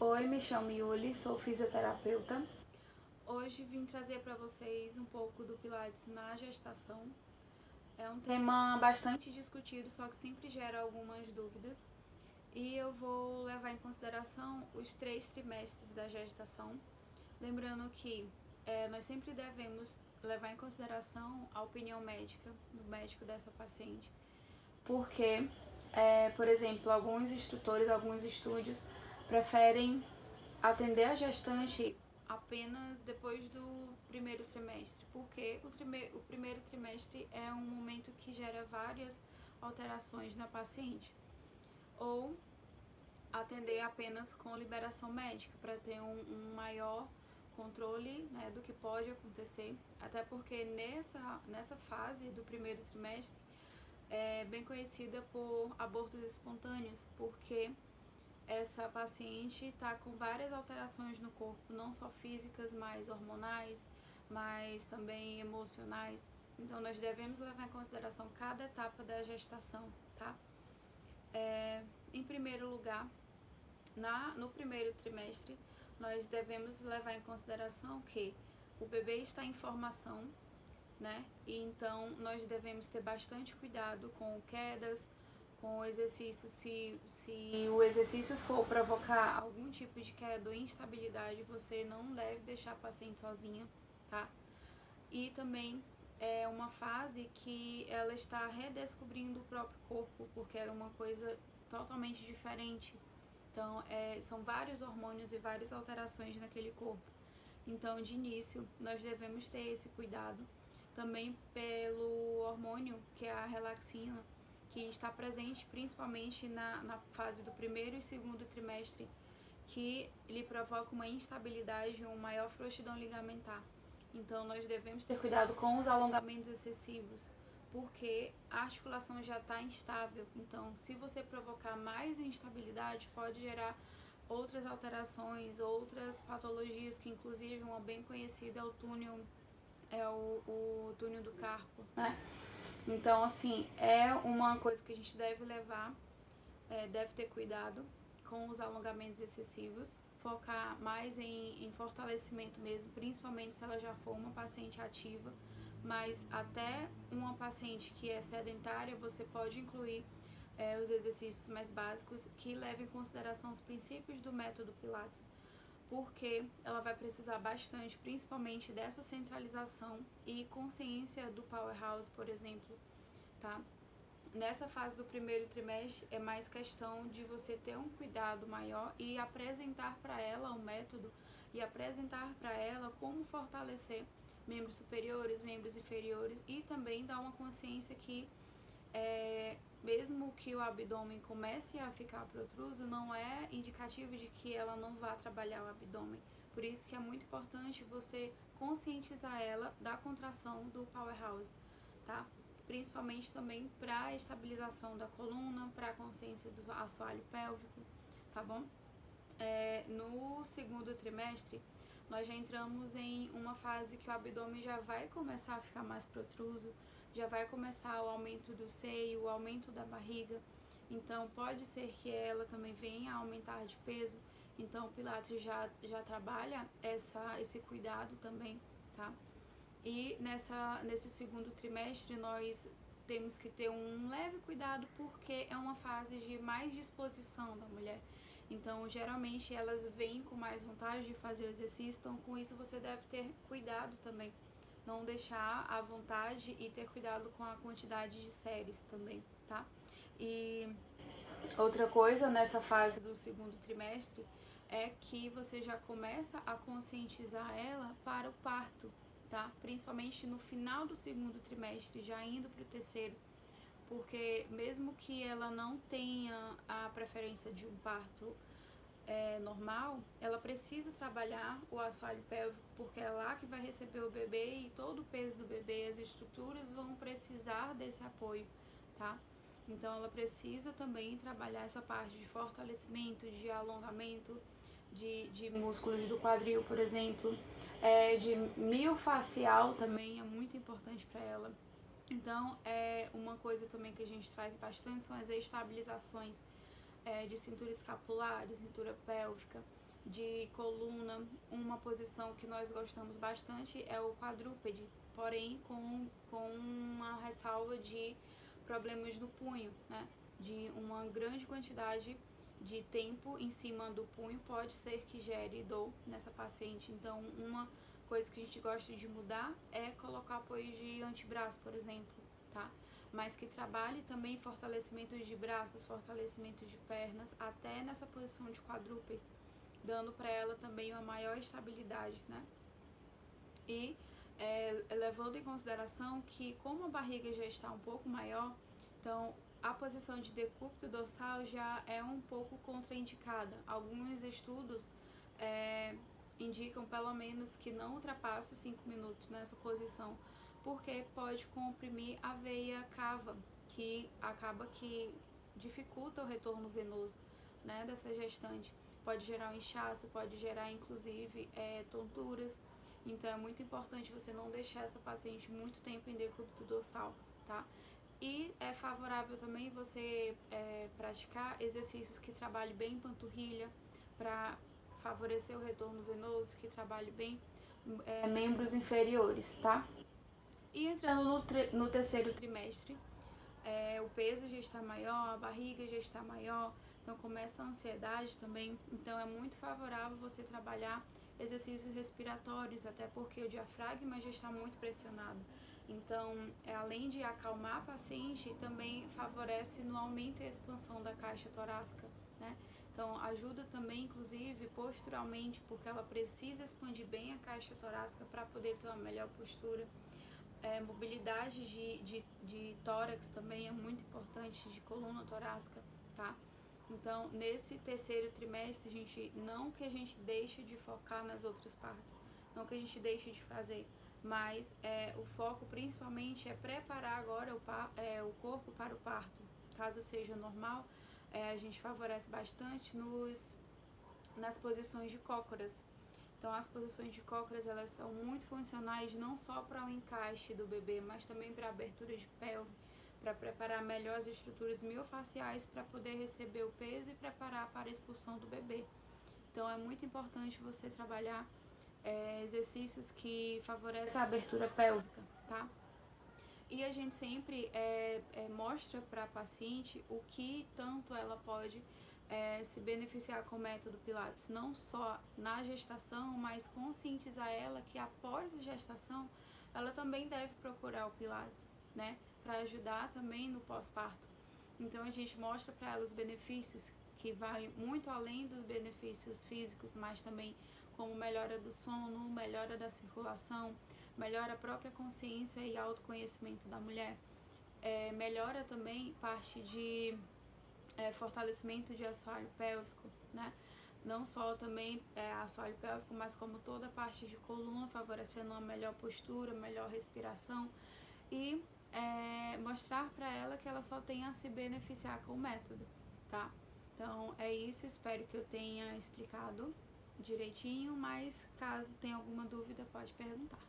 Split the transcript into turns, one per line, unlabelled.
Oi, me chamo Yuli, sou fisioterapeuta. Hoje vim trazer para vocês um pouco do Pilates na gestação. É um tema bastante discutido, só que sempre gera algumas dúvidas. E eu vou levar em consideração os 3 trimestres da gestação. Lembrando que nós sempre devemos levar em consideração a opinião médica do médico dessa paciente. Porque, por exemplo, alguns instrutores, alguns estúdios preferem atender a gestante apenas depois do primeiro trimestre, porque o primeiro trimestre é um momento que gera várias alterações na paciente. Ou atender apenas com liberação médica, para ter um maior controle, né, do que pode acontecer, até porque nessa fase do primeiro trimestre é bem conhecida por abortos espontâneos, porque essa paciente está com várias alterações no corpo, não só físicas, mas hormonais, mas também emocionais. Então nós devemos levar em consideração cada etapa da gestação, tá? Em primeiro lugar, no primeiro trimestre, nós devemos levar em consideração que o bebê está em formação, né? E então nós devemos ter bastante cuidado com quedas, com o exercício. Se o exercício for provocar algum tipo de queda ou instabilidade, você não deve deixar a paciente sozinha, tá? E também é uma fase que ela está redescobrindo o próprio corpo, porque era uma coisa totalmente diferente. Então, são vários hormônios e várias alterações naquele corpo. Então, de início, nós devemos ter esse cuidado. Também pelo hormônio, que é a relaxina, que está presente principalmente na fase do primeiro e segundo trimestre, que lhe provoca uma instabilidade e uma maior frouxidão ligamentar. Então, nós devemos ter cuidado com os alongamentos excessivos, porque a articulação já está instável. Então, se você provocar mais instabilidade, pode gerar outras alterações, outras patologias, que inclusive uma bem conhecida é o túnel, o túnel do carpo, né? Então, assim, é uma coisa que a gente deve levar, deve ter cuidado com os alongamentos excessivos, focar mais em fortalecimento mesmo, principalmente se ela já for uma paciente ativa, mas até uma paciente que é sedentária, você pode incluir os exercícios mais básicos que levam em consideração os princípios do método Pilates, porque ela vai precisar bastante, principalmente dessa centralização e consciência do powerhouse, por exemplo, tá? Nessa fase do primeiro trimestre é mais questão de você ter um cuidado maior e apresentar para ela o método e apresentar para ela como fortalecer membros superiores, membros inferiores, e também dar uma consciência que mesmo que o abdômen comece a ficar protruso, não é indicativo de que ela não vá trabalhar o abdômen. Por isso que é muito importante você conscientizar ela da contração do powerhouse, tá? Principalmente também para a estabilização da coluna, para a consciência do assoalho pélvico, tá bom? No segundo trimestre, nós já entramos em uma fase que o abdômen já vai começar a ficar mais protruso, já vai começar o aumento do seio, o aumento da barriga. Então, pode ser que ela também venha a aumentar de peso. Então, o Pilates já trabalha esse cuidado também, tá? E nesse segundo trimestre, nós temos que ter um leve cuidado, porque é uma fase de mais disposição da mulher. Então, geralmente, elas vêm com mais vontade de fazer o exercício, então, com isso, você deve ter cuidado também. Não deixar à vontade e ter cuidado com a quantidade de séries também, tá? E outra coisa nessa fase do segundo trimestre é que você já começa a conscientizar ela para o parto, tá? Principalmente no final do segundo trimestre, já indo para o terceiro, porque mesmo que ela não tenha a preferência de um parto normal, ela precisa trabalhar o assoalho pélvico, porque é lá que vai receber o bebê e todo o peso do bebê, as estruturas vão precisar desse apoio, tá? Então ela precisa também trabalhar essa parte de fortalecimento, de alongamento, de músculos do quadril, por exemplo, de miofascial também é muito importante para ela. Então, uma coisa também que a gente traz bastante são as estabilizações de cintura escapular, de cintura pélvica. de coluna, uma posição que nós gostamos bastante é o quadrúpede, porém com uma ressalva de problemas no punho, né? De uma grande quantidade de tempo em cima do punho pode ser que gere dor nessa paciente. Então, uma coisa que a gente gosta de mudar é colocar apoio de antebraço, por exemplo, tá? Mas que trabalhe também fortalecimento de braços, fortalecimento de pernas, até nessa posição de quadrúpede, dando para ela também uma maior estabilidade, né? E levando em consideração que como a barriga já está um pouco maior, então a posição de decúbito dorsal já é um pouco contraindicada. Alguns estudos indicam pelo menos que não ultrapasse 5 minutos nessa posição, porque pode comprimir a veia cava, que acaba que dificulta o retorno venoso, né, dessa gestante. Pode gerar um inchaço, pode gerar inclusive tonturas. Então é muito importante você não deixar essa paciente muito tempo em decúbito dorsal, tá? E é favorável também você praticar exercícios que trabalhem bem panturrilha, para favorecer o retorno venoso, que trabalhe bem membros inferiores, tá? E entrando no terceiro trimestre, o peso já está maior, a barriga já está maior, então começa a ansiedade também. Então é muito favorável você trabalhar exercícios respiratórios, até porque o diafragma já está muito pressionado. Então, além de acalmar a paciente, também favorece no aumento e expansão da caixa torácica, né? Então, ajuda também, inclusive, posturalmente, porque ela precisa expandir bem a caixa torácica para poder ter uma melhor postura. Mobilidade de tórax também é muito importante, de coluna torácica, tá? Então, nesse terceiro trimestre, não que a gente deixe de focar nas outras partes, não que a gente deixe de fazer, mas o foco principalmente é preparar agora o corpo para o parto. Caso seja normal, a gente favorece bastante nas posições de cócoras. Então, as posições de cócoras, elas são muito funcionais não só para o encaixe do bebê, mas também para a abertura de pelve, para preparar melhor as estruturas miofaciais para poder receber o peso e preparar para a expulsão do bebê. Então, é muito importante você trabalhar exercícios que favorecem a abertura pélvica, tá? E a gente sempre mostra para a paciente o que tanto ela pode se beneficiar com o método Pilates, não só na gestação, mas conscientizar ela que após a gestação, ela também deve procurar o Pilates, né? Para ajudar também no pós-parto. Então a gente mostra para ela os benefícios, que vai muito além dos benefícios físicos, mas também como melhora do sono, melhora da circulação, melhora a própria consciência e autoconhecimento da mulher. Melhora também parte de fortalecimento de assoalho pélvico, né? Não só também assoalho pélvico, mas como toda a parte de coluna, favorecendo uma melhor postura, melhor respiração e mostrar para ela que ela só tem a se beneficiar com o método, tá? Então é isso, espero que eu tenha explicado direitinho, mas caso tenha alguma dúvida pode perguntar.